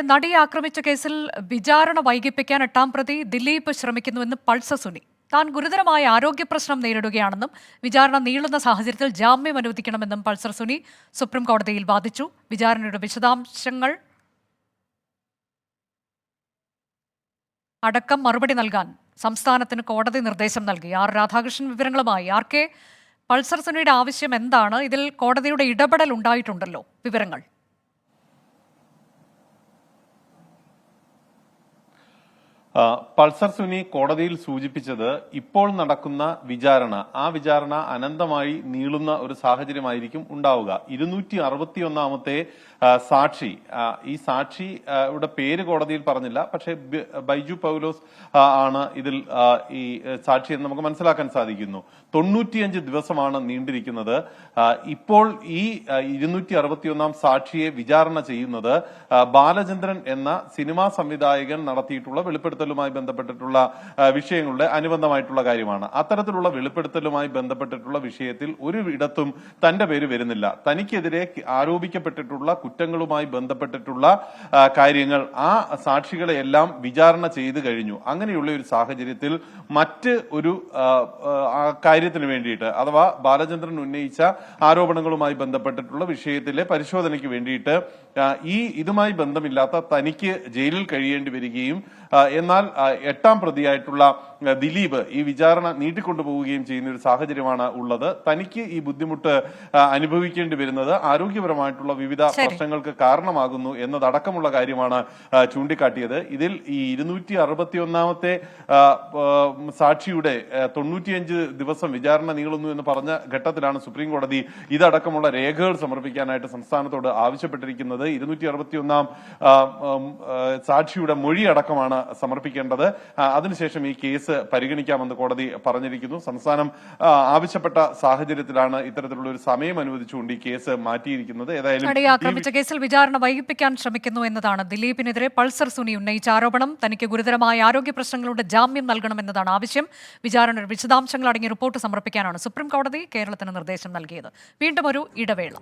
നടിയെ ആക്രമിച്ച കേസിൽ വിചാരണ വൈകിപ്പിക്കാൻ 8ാം പ്രതി ദിലീപ് ശ്രമിക്കുന്നുവെന്ന് പൾസർ സുനി. താൻ ഗുരുതരമായ ആരോഗ്യ പ്രശ്നം നേരിടുകയാണെന്നും വിചാരണ നീളുന്ന സാഹചര്യത്തിൽ ജാമ്യം അനുവദിക്കണമെന്നും പൾസർ സുനി സുപ്രീം കോടതിയിൽ വാദിച്ചു. വിചാരണയുടെ വിശദാംശങ്ങൾ അടക്കം മറുപടി നൽകാൻ സംസ്ഥാനത്തിന് കോടതി നിർദ്ദേശം നൽകി. ആർ രാധാകൃഷ്ണൻ വിവരങ്ങളുമായി. ആർ.കെ., പൾസർ സുനിയുടെ ആവശ്യം എന്താണ്? ഇതിൽ കോടതിയുടെ ഇടപെടൽ ഉണ്ടായിട്ടുണ്ടല്ലോ, വിവരങ്ങൾ. പൾസർ സുനി കോടതിയിൽ സൂചിപ്പിച്ചത് ഇപ്പോൾ നടക്കുന്ന വിചാരണ അനന്തമായി നീളുന്ന ഒരു സാഹചര്യമായിരിക്കും ഉണ്ടാവുക. 261ാമത്തെ സാക്ഷി, ഈ സാക്ഷിയുടെ പേര് കോടതിയിൽ പറഞ്ഞില്ല, പക്ഷേ ബൈജു പൗലോസ് ആണ് ഇതിൽ ഈ സാക്ഷി എന്ന് നമുക്ക് മനസ്സിലാക്കാൻ സാധിക്കുന്നു. 95 ദിവസമാണ് നീണ്ടിരിക്കുന്നത്. ഇപ്പോൾ ഈ 261ാം സാക്ഷിയെ വിചാരണ ചെയ്യുന്നത് ബാലചന്ദ്രൻ എന്ന സിനിമാ സംവിധായകൻ നടത്തിയിട്ടുള്ള വെളിപ്പെടുത്തലുമായി ബന്ധപ്പെട്ടിട്ടുള്ള വിഷയങ്ങളുടെ അനുബന്ധമായിട്ടുള്ള കാര്യമാണ്. അത്തരത്തിലുള്ള വെളിപ്പെടുത്തലുമായി ബന്ധപ്പെട്ടിട്ടുള്ള വിഷയത്തിൽ ഒരു ഇടത്തും തന്റെ പേര് വരുന്നില്ല. തനിക്കെതിരെ ആരോപിക്കപ്പെട്ടിട്ടുള്ള കുറ്റങ്ങളുമായി ബന്ധപ്പെട്ടിട്ടുള്ള കാര്യങ്ങൾ ആ സാക്ഷികളെ എല്ലാം വിചാരണ ചെയ്തു കഴിഞ്ഞു. അങ്ങനെയുള്ള ഒരു സാഹചര്യത്തിൽ മറ്റ് ഒരു കാര്യത്തിന് വേണ്ടിയിട്ട്, അഥവാ ബാലചന്ദ്രൻ ഉന്നയിച്ച ആരോപണങ്ങളുമായി ബന്ധപ്പെട്ടിട്ടുള്ള വിഷയത്തിലെ പരിശോധനയ്ക്ക് വേണ്ടിയിട്ട് ഇതുമായി ബന്ധമില്ലാത്ത തനിക്ക് ജയിലിൽ കഴിയേണ്ടി വരികയും എന്നാൽ 8ാം പ്രതിയായിട്ടുള്ള ദിലീപ് ഈ വിചാരണ നീട്ടിക്കൊണ്ടുപോവുകയും ചെയ്യുന്ന ഒരു സാഹചര്യമാണ് ഉള്ളത്. തനിക്ക് ഈ ബുദ്ധിമുട്ട് അനുഭവിക്കേണ്ടി വരുന്നത് ആരോഗ്യപരമായിട്ടുള്ള വിവിധ പ്രശ്നങ്ങൾക്ക് കാരണമാകുന്നു എന്നതടക്കമുള്ള കാര്യമാണ് ചൂണ്ടിക്കാട്ടിയത്. ഇതിൽ ഈ 261ാമത്തെ സാക്ഷിയുടെ 95 ദിവസം വിചാരണ നീളുന്നു എന്ന് പറഞ്ഞ ഘട്ടത്തിലാണ് സുപ്രീം കോടതി ഇതടക്കമുള്ള രേഖകൾ സമർപ്പിക്കാനായിട്ട് സംസ്ഥാനത്തോട് ആവശ്യപ്പെട്ടിരിക്കുന്നത്. 261ാം സാക്ഷിയുടെ മൊഴി അടക്കമാണ് സമർപ്പിക്കേണ്ടത്. അതിനുശേഷം ഈ കേസ് പരിഗണിക്കാമെന്ന് കോടതി പറഞ്ഞിരിക്കുന്നു. സംസ്ഥാനം ആവശ്യപ്പെട്ട സാഹചര്യത്തിലാണ് ഇത്തരത്തിലുള്ള ഒരു സമയം അനുവദിച്ചുകൊണ്ട് ഈ കേസ് മാറ്റിയിരിക്കുന്നത്. ഏതായാലും ആക്രമിച്ച കേസിൽ വിചാരണ വൈകിപ്പിക്കാൻ ശ്രമിക്കുന്നു എന്നതാണ് ദിലീപിനെതിരെ പൾസർ സുനി ഉന്നയിച്ച ആരോപണം. തനിക്ക് ഗുരുതരമായ ആരോഗ്യ പ്രശ്നങ്ങളുടെ ജാമ്യം നൽകണമെന്നതാണ് ആവശ്യം. വിചാരണയുടെ വിശദാംശങ്ങൾ അടങ്ങിയ റിപ്പോർട്ട് സമർപ്പിക്കാനാണ് സുപ്രീം കോടതി കേരളത്തിന് നിർദ്ദേശം നൽകിയത്. വീണ്ടും ഒരു ഇടവേള.